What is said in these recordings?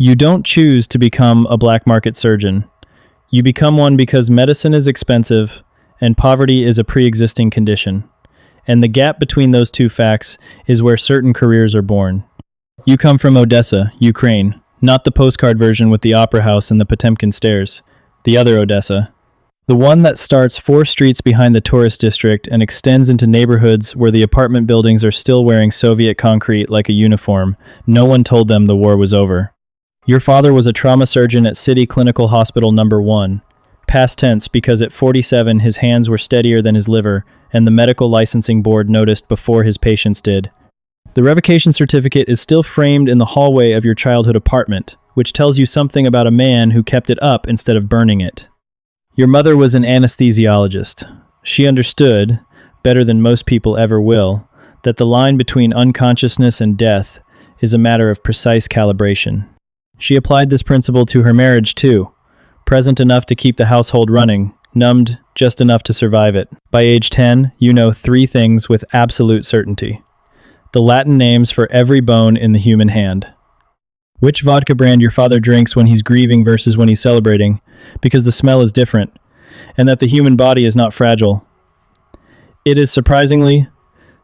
You don't choose to become a black market surgeon. You become one because medicine is expensive and poverty is a pre-existing condition. And the gap between those two facts is where certain careers are born. You come from Odessa, Ukraine, not the postcard version with the opera house and the Potemkin stairs, the other Odessa. The one that starts 4 streets behind the tourist district and extends into neighborhoods where the apartment buildings are still wearing Soviet concrete like a uniform. No one told them the war was over. Your father was a trauma surgeon at City Clinical Hospital No. 1. Past tense, because at 47 his hands were steadier than his liver, and the medical licensing board noticed before his patients did. The revocation certificate is still framed in the hallway of your childhood apartment, which tells you something about a man who kept it up instead of burning it. Your mother was an anesthesiologist. She understood, better than most people ever will, that the line between unconsciousness and death is a matter of precise calibration. She applied this principle to her marriage too, present enough to keep the household running, numbed just enough to survive it. By age 10, you know 3 things with absolute certainty. The Latin names for every bone in the human hand. Which vodka brand your father drinks when he's grieving versus when he's celebrating, because the smell is different, and that the human body is not fragile. It is surprisingly,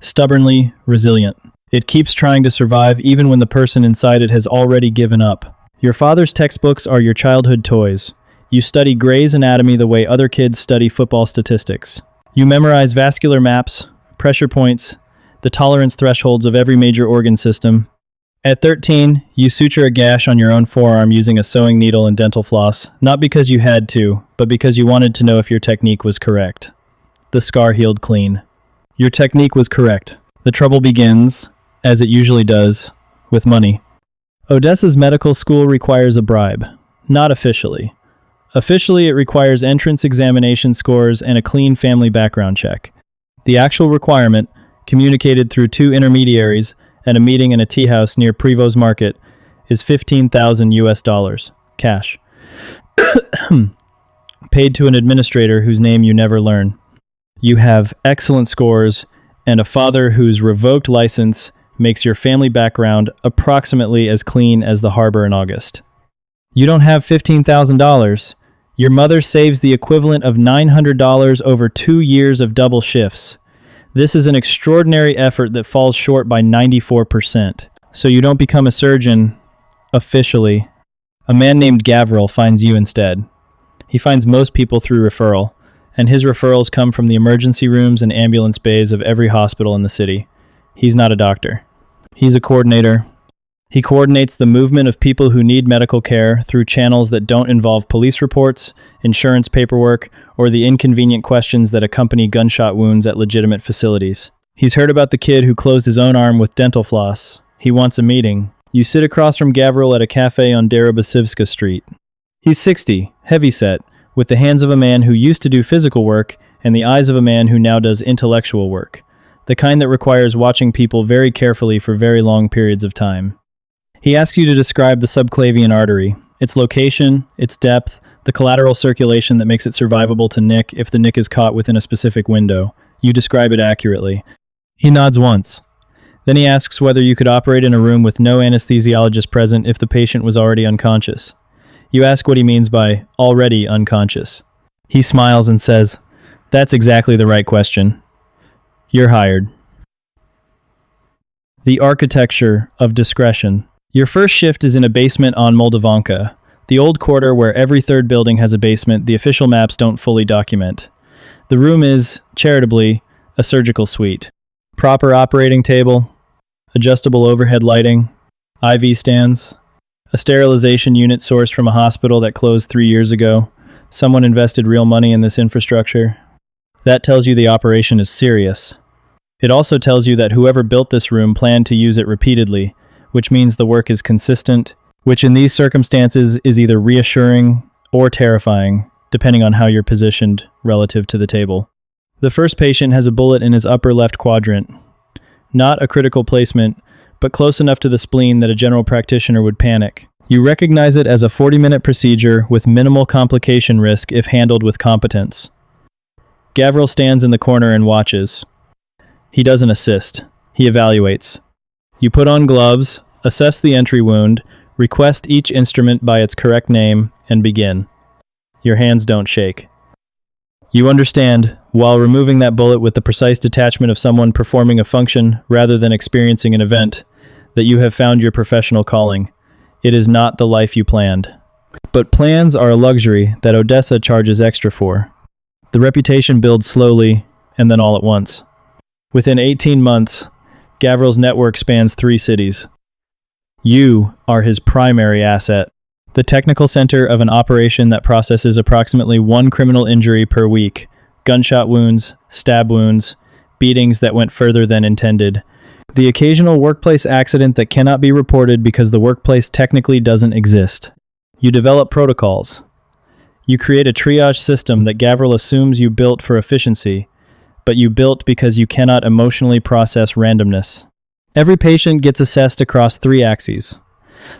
stubbornly resilient. It keeps trying to survive even when the person inside it has already given up. Your father's textbooks are your childhood toys. You study Gray's Anatomy the way other kids study football statistics. You memorize vascular maps, pressure points, the tolerance thresholds of every major organ system. At 13, you suture a gash on your own forearm using a sewing needle and dental floss, not because you had to, but because you wanted to know if your technique was correct. The scar healed clean. Your technique was correct. The trouble begins, as it usually does, with money. Odessa's medical school requires a bribe. Not officially. Officially, it requires entrance examination scores and a clean family background check. The actual requirement, communicated through 2 intermediaries and a meeting in a tea house near Prevost Market, is $15,000 cash. Paid to an administrator whose name you never learn. You have excellent scores and a father whose revoked license makes your family background approximately as clean as the harbor in August. You don't have $15,000. Your mother saves the equivalent of $900 over 2 years of double shifts. This is an extraordinary effort that falls short by 94%. So you don't become a surgeon, officially. A man named Gavril finds you instead. He finds most people through referral, and his referrals come from the emergency rooms and ambulance bays of every hospital in the city. He's not a doctor. He's a coordinator. He coordinates the movement of people who need medical care through channels that don't involve police reports, insurance paperwork, or the inconvenient questions that accompany gunshot wounds at legitimate facilities. He's heard about the kid who closed his own arm with dental floss. He wants a meeting. You sit across from Gavril at a cafe on Deribasivska Street. He's 60, heavyset, with the hands of a man who used to do physical work and the eyes of a man who now does intellectual work, the kind that requires watching people very carefully for very long periods of time. He asks you to describe the subclavian artery, its location, its depth, the collateral circulation that makes it survivable to nick if the nick is caught within a specific window. You describe it accurately. He nods once. Then he asks whether you could operate in a room with no anesthesiologist present if the patient was already unconscious. You ask what he means by already unconscious. He smiles and says, "That's exactly the right question. You're hired." The architecture of discretion. Your first shift is in a basement on Moldavanka, the old quarter where every third building has a basement the official maps don't fully document. The room is, charitably, a surgical suite. Proper operating table, adjustable overhead lighting, IV stands, a sterilization unit sourced from a hospital that closed 3 years ago. Someone invested real money in this infrastructure. That tells you the operation is serious. It also tells you that whoever built this room planned to use it repeatedly, which means the work is consistent, which in these circumstances is either reassuring or terrifying, depending on how you're positioned relative to the table. The first patient has a bullet in his upper left quadrant. Not a critical placement, but close enough to the spleen that a general practitioner would panic. You recognize it as a 40-minute procedure with minimal complication risk if handled with competence. Gavril stands in the corner and watches. He doesn't assist. He evaluates. You put on gloves, assess the entry wound, Request each instrument by its correct name and begin. Your hands don't shake. You understand, while removing that bullet with the precise detachment of someone performing a function rather than experiencing an event, that you have found your professional calling. It is not the life you planned. But plans are a luxury that Odessa charges extra for. The reputation builds slowly, and then all at once. Within 18 months, Gavril's network spans 3 cities. You are his primary asset. The technical center of an operation that processes approximately 1 criminal injury per week, gunshot wounds, stab wounds, beatings that went further than intended, the occasional workplace accident that cannot be reported because the workplace technically doesn't exist. You develop protocols. You create a triage system that Gavril assumes you built for efficiency, but you built because you cannot emotionally process randomness. Every patient gets assessed across 3 axes: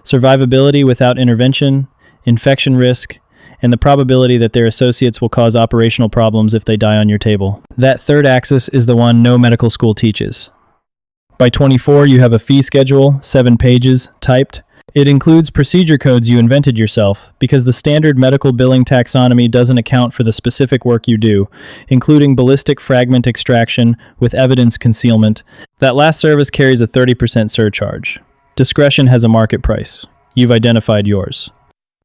survivability without intervention, infection risk, and the probability that their associates will cause operational problems if they die on your table. That 3rd axis is the one no medical school teaches. By 24, you have a fee schedule, 7 pages, typed. It includes procedure codes you invented yourself, because the standard medical billing taxonomy doesn't account for the specific work you do, including ballistic fragment extraction with evidence concealment. That last service carries a 30% surcharge. Discretion has a market price. You've identified yours.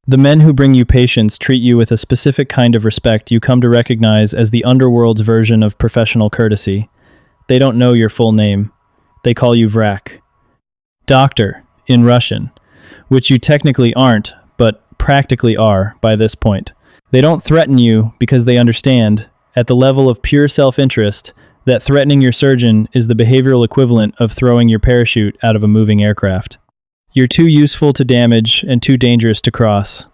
The men who bring you patients treat you with a specific kind of respect you come to recognize as the underworld's version of professional courtesy. They don't know your full name. They call you Vrak. Doctor, in Russian, which you technically aren't, but practically are by this point. They don't threaten you because they understand, at the level of pure self-interest, that threatening your surgeon is the behavioral equivalent of throwing your parachute out of a moving aircraft. You're too useful to damage and too dangerous to cross.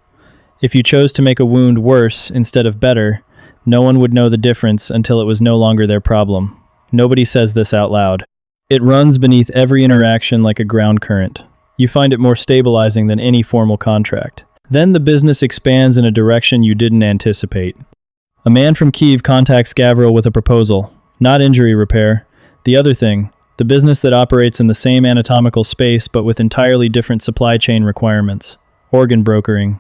If you chose to make a wound worse instead of better, no one would know the difference until it was no longer their problem. Nobody says this out loud. It runs beneath every interaction like a ground current. You find it more stabilizing than any formal contract. Then the business expands in a direction you didn't anticipate. A man from Kyiv contacts Gavril with a proposal. Not injury repair. The other thing. The business that operates in the same anatomical space but with entirely different supply chain requirements. Organ brokering.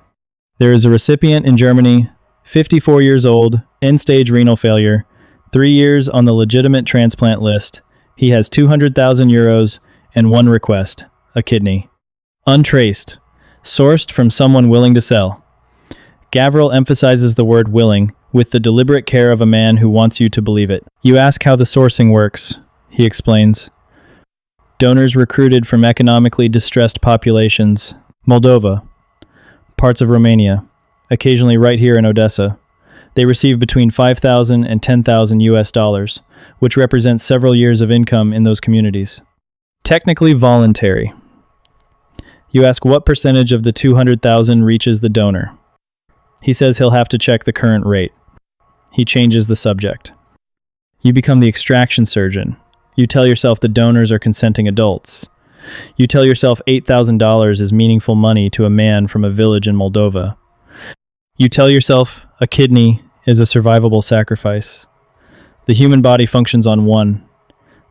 There is a recipient in Germany, 54 years old, end-stage renal failure, 3 years on the legitimate transplant list. He has 200,000 euros and one request, a kidney. Untraced. Sourced from someone willing to sell. Gavril emphasizes the word willing with the deliberate care of a man who wants you to believe it. You ask how the sourcing works. He explains. Donors recruited from economically distressed populations. Moldova. Parts of Romania. Occasionally right here in Odessa. They receive between $5,000 and $10,000 US, which represents several years of income in those communities. Technically voluntary. You ask what percentage of the 200,000 reaches the donor. He says he'll have to check the current rate. He changes the subject. You become the extraction surgeon. You tell yourself the donors are consenting adults. You tell yourself $8,000 is meaningful money to a man from a village in Moldova. You tell yourself a kidney is a survivable sacrifice. The human body functions on 1.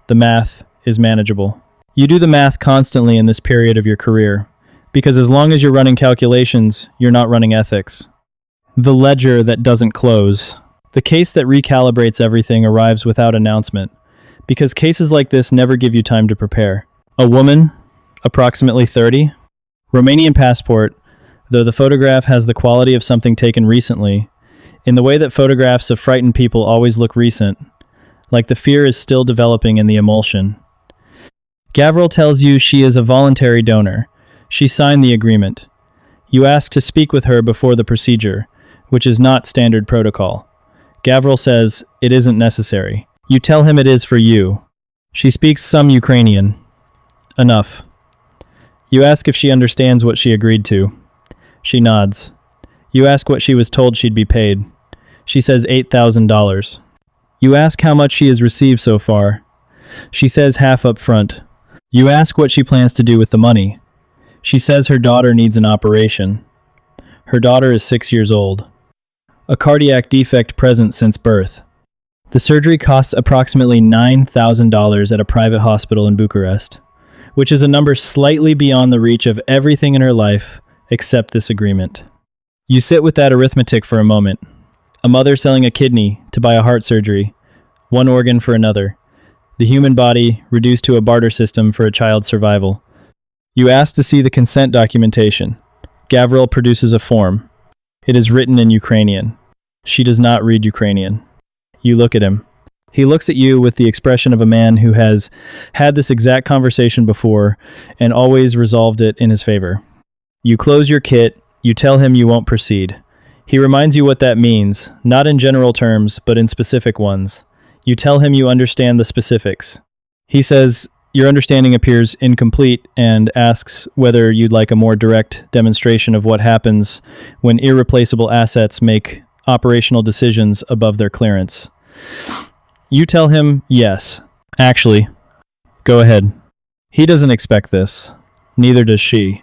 The math is manageable. You do the math constantly in this period of your career, because as long as you're running calculations, you're not running ethics. The ledger that doesn't close. The case that recalibrates everything arrives without announcement, because cases like this never give you time to prepare. A woman, approximately 30, Romanian passport, though the photograph has the quality of something taken recently, in the way that photographs of frightened people always look recent, like the fear is still developing in the emulsion. Gavril tells you she is a voluntary donor. She signed the agreement. You ask to speak with her before the procedure, which is not standard protocol. Gavril says it isn't necessary. You tell him it is for you. She speaks some Ukrainian. Enough. You ask if she understands what she agreed to. She nods. You ask what she was told she'd be paid. She says $8,000. You ask how much she has received so far. She says half up front. You ask what she plans to do with the money. She says her daughter needs an operation. Her daughter is 6 years old. A cardiac defect present since birth. The surgery costs approximately $9,000 at a private hospital in Bucharest, which is a number slightly beyond the reach of everything in her life except this agreement. You sit with that arithmetic for a moment. A mother selling a kidney to buy a heart surgery, one organ for another. The human body reduced to a barter system for a child's survival. You ask to see the consent documentation. Gavril produces a form. It is written in Ukrainian. She does not read Ukrainian. You look at him. He looks at you with the expression of a man who has had this exact conversation before and always resolved it in his favor. You close your kit. You tell him you won't proceed. He reminds you what that means, not in general terms, but in specific ones. You tell him you understand the specifics. He says, your understanding appears incomplete and asks whether you'd like a more direct demonstration of what happens when irreplaceable assets make operational decisions above their clearance. You tell him, yes. Actually, go ahead. He doesn't expect this. Neither does she.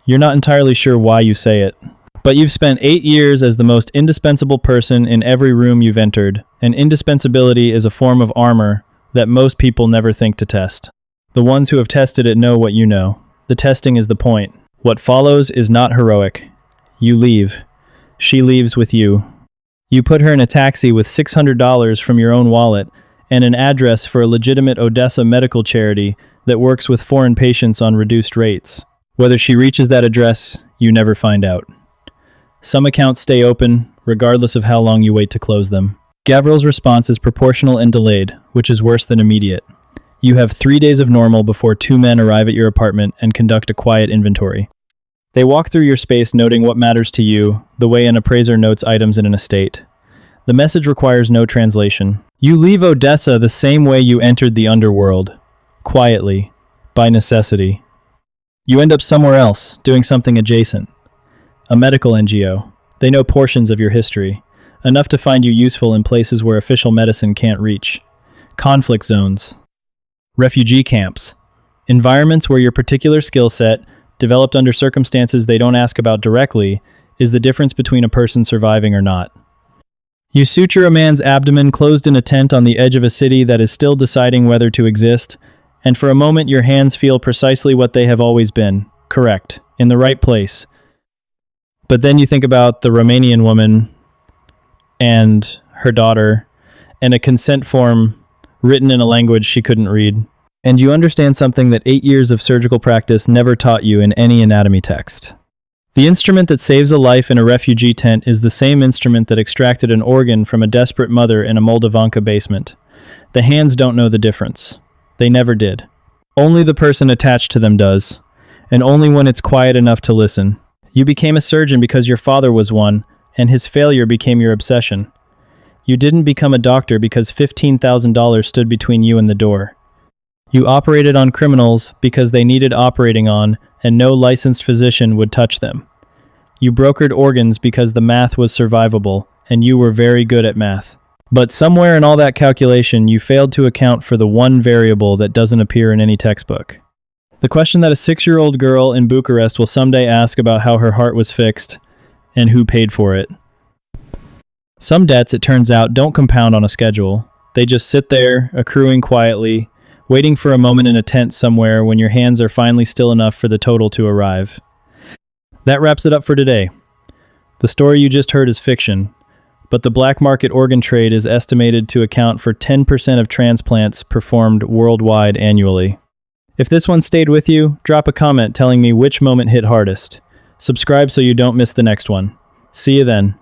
You're not entirely sure why you say it. But you've spent 8 years as the most indispensable person in every room you've entered, and indispensability is a form of armor that most people never think to test. The ones who have tested it know what you know. The testing is the point. What follows is not heroic. You leave. She leaves with you. You put her in a taxi with $600 from your own wallet and an address for a legitimate Odessa medical charity that works with foreign patients on reduced rates. Whether she reaches that address, you never find out. Some accounts stay open, regardless of how long you wait to close them. Gavril's response is proportional and delayed, which is worse than immediate. You have 3 days of normal before 2 men arrive at your apartment and conduct a quiet inventory. They walk through your space noting what matters to you, the way an appraiser notes items in an estate. The message requires no translation. You leave Odessa the same way you entered the underworld, quietly, by necessity. You end up somewhere else, doing something adjacent. A medical NGO. They know portions of your history, enough to find you useful in places where official medicine can't reach. Conflict zones. Refugee camps. Environments where your particular skill set, developed under circumstances they don't ask about directly, is the difference between a person surviving or not. You suture a man's abdomen closed in a tent on the edge of a city that is still deciding whether to exist, and for a moment your hands feel precisely what they have always been, correct, in the right place. But then you think about the Romanian woman and her daughter and a consent form written in a language she couldn't read. And you understand something that 8 years of surgical practice never taught you in any anatomy text. The instrument that saves a life in a refugee tent is the same instrument that extracted an organ from a desperate mother in a Moldovanka basement. The hands don't know the difference. They never did. Only the person attached to them does, and only when it's quiet enough to listen. You became a surgeon because your father was one, and his failure became your obsession. You didn't become a doctor because $15,000 stood between you and the door. You operated on criminals because they needed operating on, and no licensed physician would touch them. You brokered organs because the math was survivable, and you were very good at math. But somewhere in all that calculation, you failed to account for the one variable that doesn't appear in any textbook. The question that a 6-year-old girl in Bucharest will someday ask about how her heart was fixed and who paid for it. Some debts, it turns out, don't compound on a schedule. They just sit there, accruing quietly, waiting for a moment in a tent somewhere when your hands are finally still enough for the total to arrive. That wraps it up for today. The story you just heard is fiction, but the black market organ trade is estimated to account for 10% of transplants performed worldwide annually. If this one stayed with you, drop a comment telling me which moment hit hardest. Subscribe so you don't miss the next one. See you then.